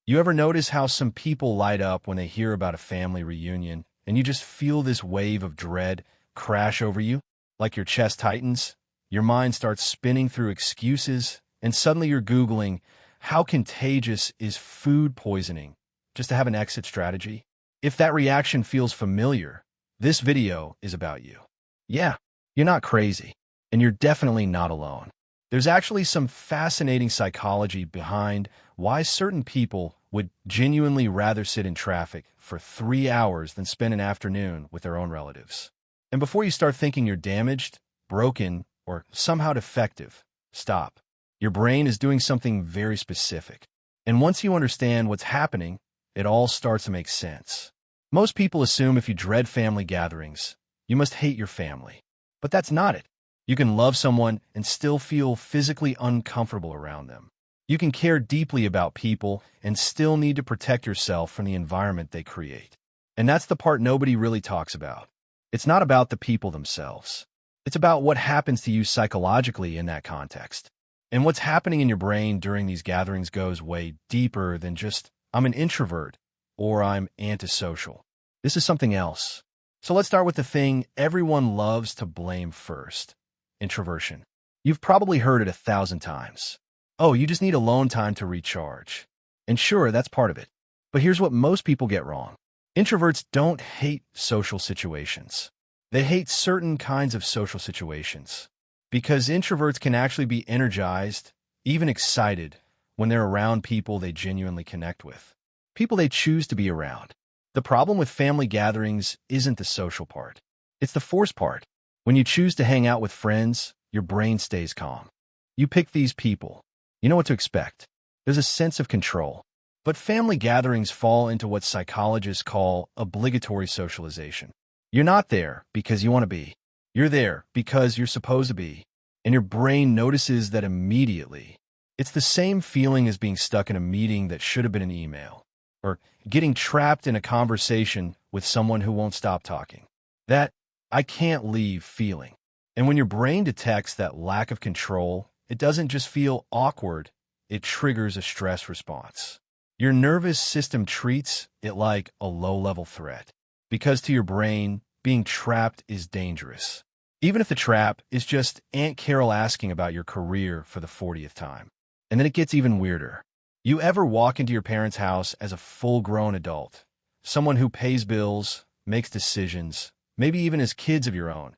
You ever notice how some people light up when they hear about a family reunion, and you just feel this wave of dread crash over you? Like your chest tightens, your mind starts spinning through excuses, and suddenly you're Googling, how contagious is food poisoning, just to have an exit strategy? If that reaction feels familiar, this video is about you. Yeah, you're not crazy, and you're definitely not alone. There's actually some fascinating psychology behind why certain people would genuinely rather sit in traffic for 3 hours than spend an afternoon with their own relatives. And before you start thinking you're damaged, broken, or somehow defective, stop. Your brain is doing something very specific. And once you understand what's happening, it all starts to make sense. Most people assume if you dread family gatherings, you must hate your family. But that's not it. You can love someone and still feel physically uncomfortable around them. You can care deeply about people and still need to protect yourself from the environment they create. And that's the part nobody really talks about. It's not about the people themselves. It's about what happens to you psychologically in that context. And what's happening in your brain during these gatherings goes way deeper than just, I'm an introvert or I'm antisocial. This is something else. So let's start with the thing everyone loves to blame first. Introversion. You've probably heard it 1,000 times. Oh, you just need alone time to recharge. And sure, that's part of it. But here's what most people get wrong. Introverts don't hate social situations. They hate certain kinds of social situations. Because introverts can actually be energized, even excited, when they're around people they genuinely connect with. People they choose to be around. The problem with family gatherings isn't the social part. It's the force part. When you choose to hang out with friends, your brain stays calm. You pick these people. You know what to expect. There's a sense of control. But family gatherings fall into what psychologists call obligatory socialization. You're not there because you want to be. You're there because you're supposed to be. And your brain notices that immediately. It's the same feeling as being stuck in a meeting that should have been an email. Or getting trapped in a conversation with someone who won't stop talking. That I can't leave feeling. And when your brain detects that lack of control, it doesn't just feel awkward, it triggers a stress response. Your nervous system treats it like a low-level threat. Because to your brain, being trapped is dangerous. Even if the trap is just Aunt Carol asking about your career for the 40th time. And then it gets even weirder. You ever walk into your parents' house as a full-grown adult, someone who pays bills, makes decisions, maybe even has kids of your own,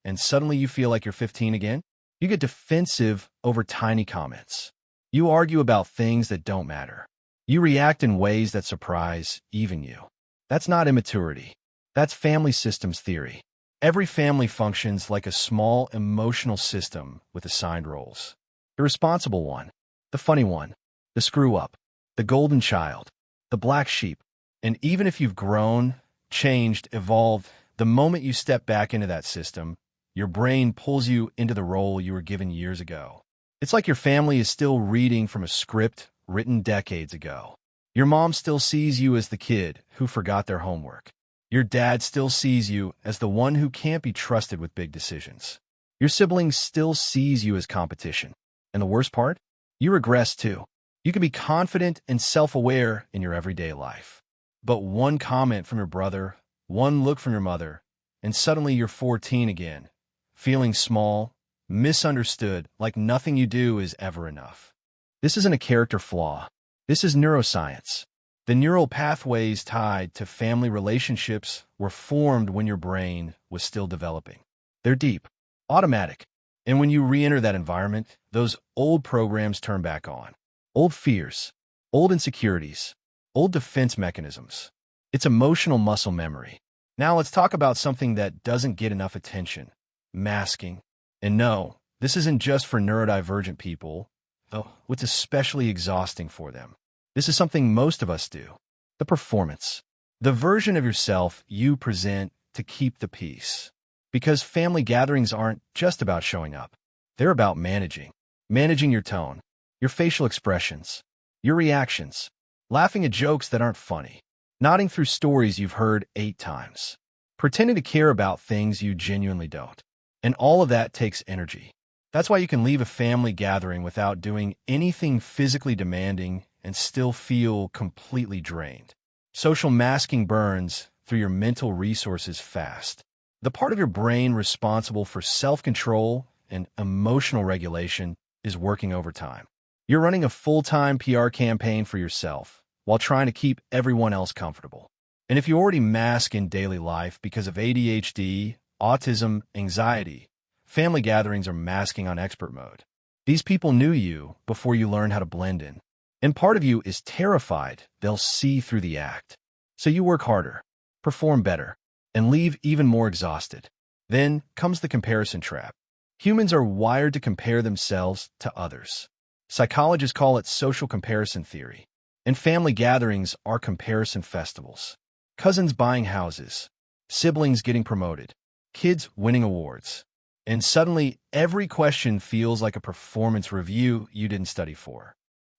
and suddenly you feel like you're 15 again? You get defensive over tiny comments. You argue about things that don't matter. You react in ways that surprise even you. That's not immaturity. That's family systems theory. Every family functions like a small emotional system with assigned roles. The responsible one, the funny one, the screw-up, the golden child, the black sheep. And even if you've grown, changed, evolved, the moment you step back into that system, your brain pulls you into the role you were given years ago. It's like your family is still reading from a script written decades ago. Your mom still sees you as the kid who forgot their homework. Your dad still sees you as the one who can't be trusted with big decisions. Your siblings still sees you as competition. And the worst part? You regress too. You can be confident and self-aware in your everyday life. But one comment from your brother, one look from your mother, and suddenly you're 14 again, feeling small, misunderstood, like nothing you do is ever enough. This isn't a character flaw. This is neuroscience. The neural pathways tied to family relationships were formed when your brain was still developing. They're deep, automatic. And when you re-enter that environment, those old programs turn back on. Old fears, old insecurities, old defense mechanisms. It's emotional muscle memory. Now let's talk about something that doesn't get enough attention. Masking. And no, this isn't just for neurodivergent people, though it's especially exhausting for them. This is something most of us do. The performance. The version of yourself you present to keep the peace. Because family gatherings aren't just about showing up. They're about managing. Managing your tone, your facial expressions, your reactions, laughing at jokes that aren't funny, nodding through stories you've heard 8 times, pretending to care about things you genuinely don't. And all of that takes energy. That's why you can leave a family gathering without doing anything physically demanding and still feel completely drained. Social masking burns through your mental resources fast. The part of your brain responsible for self-control and emotional regulation is working overtime. You're running a full-time PR campaign for yourself while trying to keep everyone else comfortable. And if you already mask in daily life because of ADHD, autism, anxiety, family gatherings are masking on expert mode. These people knew you before you learned how to blend in. And part of you is terrified they'll see through the act. So you work harder, perform better, and leave even more exhausted. Then comes the comparison trap. Humans are wired to compare themselves to others. Psychologists call it social comparison theory. And family gatherings are comparison festivals. Cousins buying houses, siblings getting promoted, kids winning awards. And suddenly, every question feels like a performance review you didn't study for.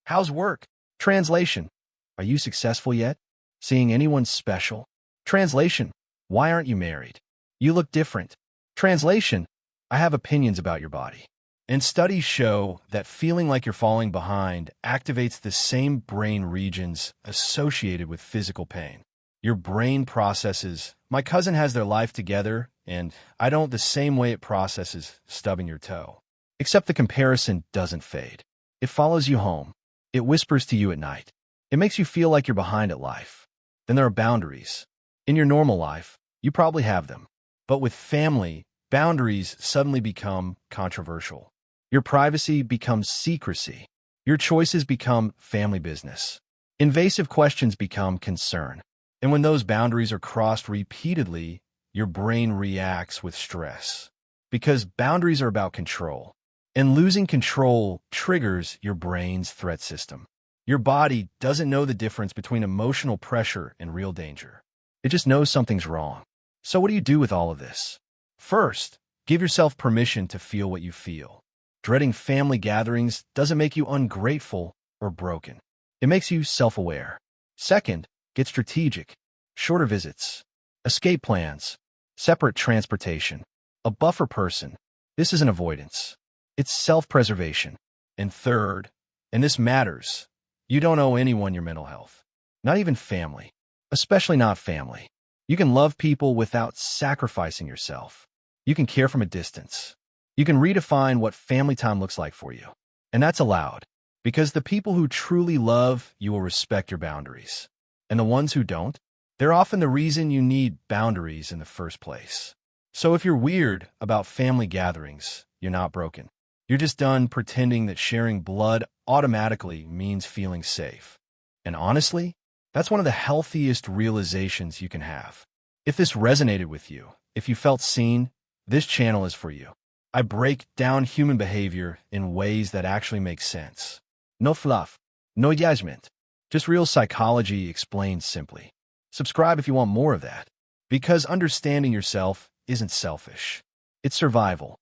How's work? Translation. Are you successful yet? Seeing anyone special? Translation. Why aren't you married? You look different. Translation. I have opinions about your body. And studies show that feeling like you're falling behind activates the same brain regions associated with physical pain. Your brain processes, my cousin has their life together, and I don't, the same way it processes stubbing your toe. Except the comparison doesn't fade. It follows you home. It whispers to you at night. It makes you feel like you're behind at life. Then there are boundaries. In your normal life, you probably have them. But with family, boundaries suddenly become controversial. Your privacy becomes secrecy. Your choices become family business. Invasive questions become concern. And when those boundaries are crossed repeatedly, your brain reacts with stress. Because boundaries are about control. And losing control triggers your brain's threat system. Your body doesn't know the difference between emotional pressure and real danger. It just knows something's wrong. So what do you do with all of this? First, give yourself permission to feel what you feel. Dreading family gatherings doesn't make you ungrateful or broken. It makes you self-aware. Second, get strategic. Shorter visits, escape plans, separate transportation, a buffer person. This isn't avoidance. It's self-preservation. And third, and this matters, you don't owe anyone your mental health. Not even family. Especially not family. You can love people without sacrificing yourself. You can care from a distance. You can redefine what family time looks like for you. And that's allowed. Because the people who truly love you will respect your boundaries. And the ones who don't, they're often the reason you need boundaries in the first place. So if you're weird about family gatherings, you're not broken. You're just done pretending that sharing blood automatically means feeling safe. And honestly, that's one of the healthiest realizations you can have. If this resonated with you, if you felt seen, this channel is for you. I break down human behavior in ways that actually make sense. No fluff, no judgment, just real psychology explained simply. Subscribe if you want more of that, because understanding yourself isn't selfish. It's survival.